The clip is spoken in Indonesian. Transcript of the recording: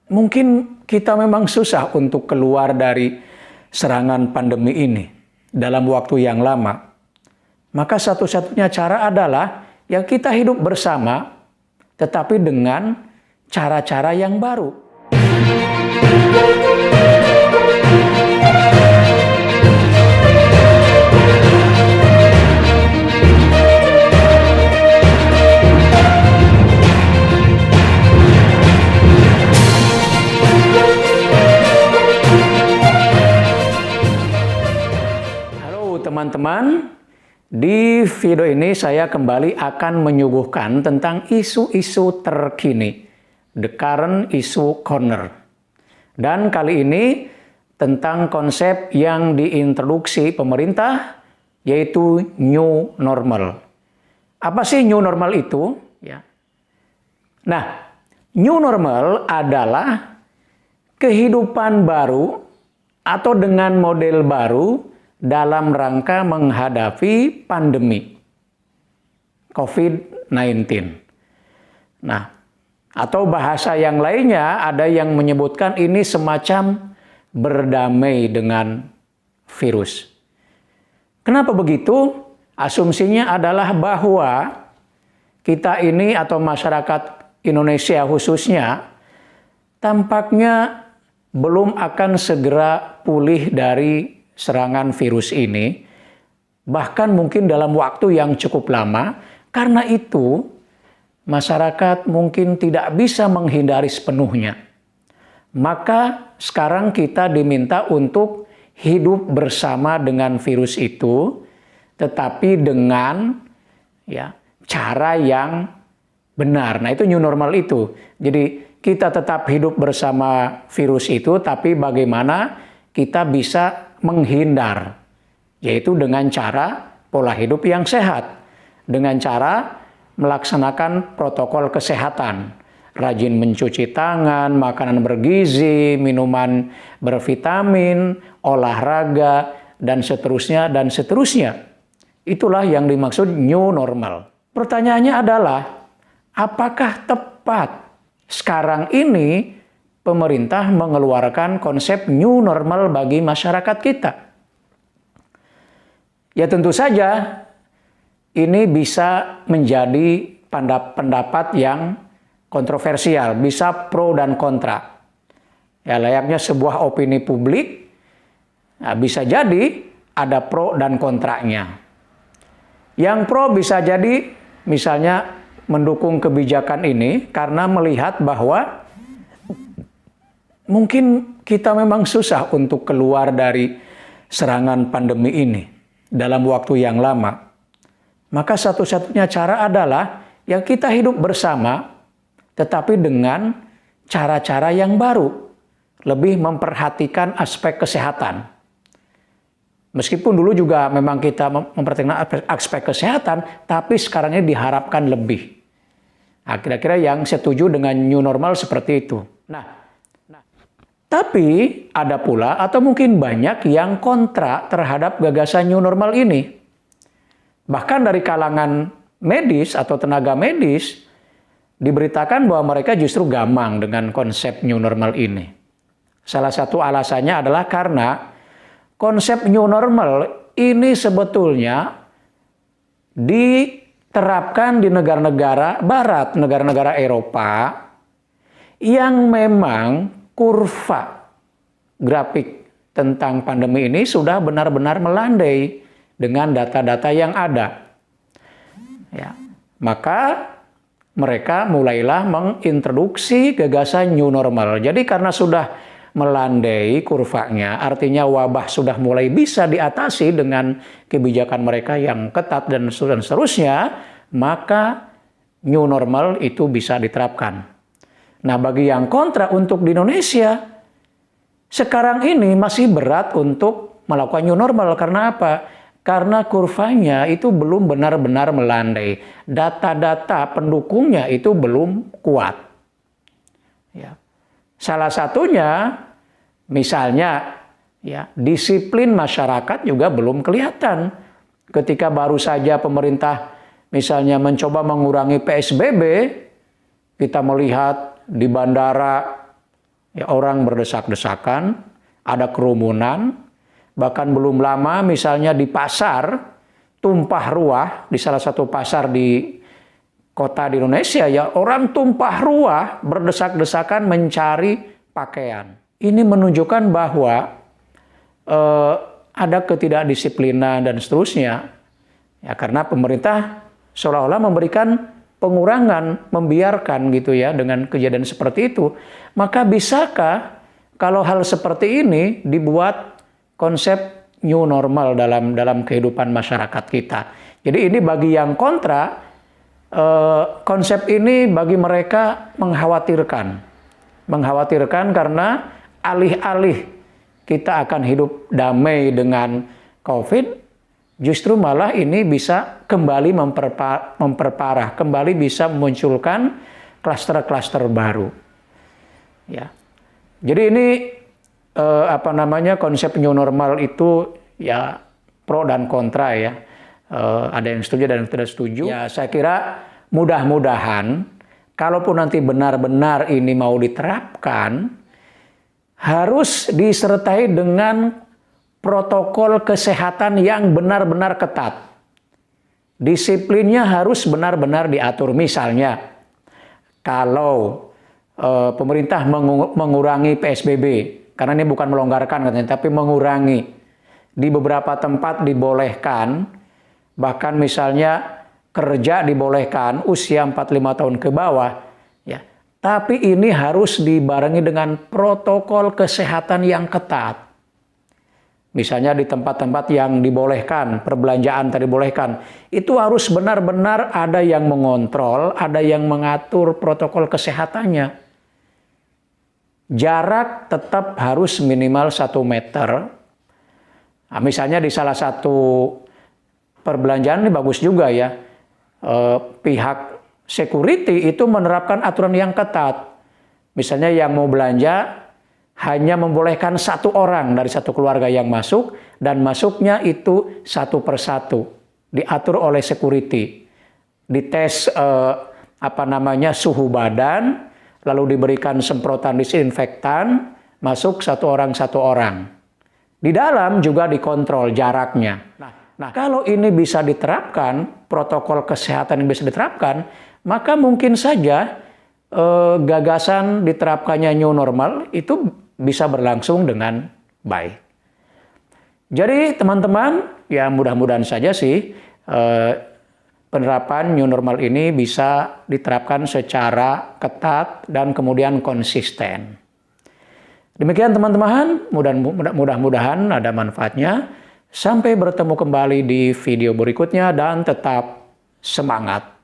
Mungkin kita memang susah untuk keluar dari serangan pandemi ini dalam waktu yang lama. Maka satu-satunya cara adalah ya kita hidup bersama, tetapi dengan cara-cara yang baru. Teman-teman, di video ini saya kembali akan menyuguhkan tentang isu-isu terkini, The Current Issue Corner. Dan kali ini tentang konsep yang diintroduksi pemerintah, yaitu New Normal. Apa sih New Normal itu? Ya. Nah, New Normal adalah kehidupan baru atau dengan model baru dalam rangka menghadapi pandemi COVID-19. Nah, atau bahasa yang lainnya ada yang menyebutkan ini semacam berdamai dengan virus. Kenapa begitu? Asumsinya adalah bahwa kita ini atau masyarakat Indonesia khususnya tampaknya belum akan segera pulih dari serangan virus ini, bahkan mungkin dalam waktu yang cukup lama. Karena itu, masyarakat mungkin tidak bisa menghindari sepenuhnya. Maka sekarang kita diminta untuk hidup bersama dengan virus itu, tetapi dengan cara yang benar. Nah, itu new normal itu. Jadi kita tetap hidup bersama virus itu, tapi bagaimana kita bisa menghindar, yaitu dengan cara pola hidup yang sehat, dengan cara melaksanakan protokol kesehatan, rajin mencuci tangan, makanan bergizi, minuman bervitamin, olahraga, dan seterusnya, dan seterusnya. Itulah yang dimaksud new normal. Pertanyaannya adalah, apakah tepat sekarang ini pemerintah mengeluarkan konsep new normal bagi masyarakat kita? Ya tentu saja ini bisa menjadi pendapat yang kontroversial, bisa pro dan kontra. Ya layaknya sebuah opini publik, bisa jadi ada pro dan kontranya. Yang pro bisa jadi misalnya mendukung kebijakan ini karena melihat bahwa mungkin kita memang susah untuk keluar dari serangan pandemi ini dalam waktu yang lama. Maka satu-satunya cara adalah ya kita hidup bersama, tetapi dengan cara-cara yang baru, lebih memperhatikan aspek kesehatan. Meskipun dulu juga memang kita memperhatikan aspek kesehatan, tapi sekarang ini diharapkan lebih. Nah, kira-kira yang setuju dengan new normal seperti itu. Nah, tapi ada pula atau mungkin banyak yang kontra terhadap gagasan new normal ini. Bahkan dari kalangan medis atau tenaga medis diberitakan bahwa mereka justru gamang dengan konsep new normal ini. Salah satu alasannya adalah karena konsep new normal ini sebetulnya diterapkan di negara-negara barat, negara-negara Eropa yang memang kurva grafik tentang pandemi ini sudah benar-benar melandai dengan data-data yang ada. Ya, maka mereka mulailah mengintroduksi gagasan new normal. Jadi karena sudah melandai kurvanya, artinya wabah sudah mulai bisa diatasi dengan kebijakan mereka yang ketat dan seterusnya, maka new normal itu bisa diterapkan. Nah, bagi yang kontra untuk di Indonesia, sekarang ini masih berat untuk melakukan new normal. Karena apa? Karena kurvanya itu belum benar-benar melandai. Data-data pendukungnya itu belum kuat. Ya. Salah satunya, misalnya, disiplin masyarakat juga belum kelihatan. Ketika baru saja pemerintah misalnya mencoba mengurangi PSBB, kita melihat di bandara Ya, orang berdesak-desakan, ada kerumunan, bahkan belum lama misalnya di pasar tumpah ruah, di salah satu pasar di kota di Indonesia, ya orang tumpah ruah berdesak-desakan mencari pakaian. Ini menunjukkan bahwa ada ketidakdisiplinan dan seterusnya. Ya, karena pemerintah seolah-olah memberikan pengurangan, membiarkan gitu ya dengan kejadian seperti itu. Maka bisakah kalau hal seperti ini dibuat konsep new normal dalam kehidupan masyarakat kita? Jadi ini bagi yang kontra, konsep ini bagi mereka mengkhawatirkan karena alih-alih kita akan hidup damai dengan COVID, justru malah ini bisa kembali memperparah, kembali bisa memunculkan klaster-klaster baru. Ya, jadi ini konsep new normal itu ya pro dan kontra ya. Ada yang setuju dan yang tidak setuju. Ya, saya kira mudah-mudahan kalaupun nanti benar-benar ini mau diterapkan, harus disertai dengan protokol kesehatan yang benar-benar ketat. Disiplinnya harus benar-benar diatur. Misalnya, kalau pemerintah mengurangi PSBB, karena ini bukan melonggarkan katanya, tapi mengurangi. Di beberapa tempat dibolehkan, bahkan misalnya kerja dibolehkan usia 45 tahun ke bawah, ya. Tapi ini harus dibarengi dengan protokol kesehatan yang ketat. Misalnya di tempat-tempat yang dibolehkan, perbelanjaan tadi dibolehkan, itu harus benar-benar ada yang mengontrol, ada yang mengatur protokol kesehatannya. Jarak tetap harus minimal 1 meter. Nah, misalnya di salah satu perbelanjaan ini bagus juga ya, pihak security itu menerapkan aturan yang ketat. Misalnya yang mau belanja hanya membolehkan 1 orang dari satu keluarga yang masuk, dan masuknya itu 1 persatu, diatur oleh security, dites suhu badan, lalu diberikan semprotan disinfektan, masuk 1 orang. Di dalam juga dikontrol jaraknya. Nah, kalau ini bisa diterapkan, protokol kesehatan yang bisa diterapkan, maka mungkin saja gagasan diterapkannya new normal itu bisa berlangsung dengan baik. Jadi teman-teman, ya mudah-mudahan saja sih penerapan new normal ini bisa diterapkan secara ketat dan kemudian konsisten. Demikian teman-teman, mudah-mudahan ada manfaatnya. Sampai bertemu kembali di video berikutnya dan tetap semangat.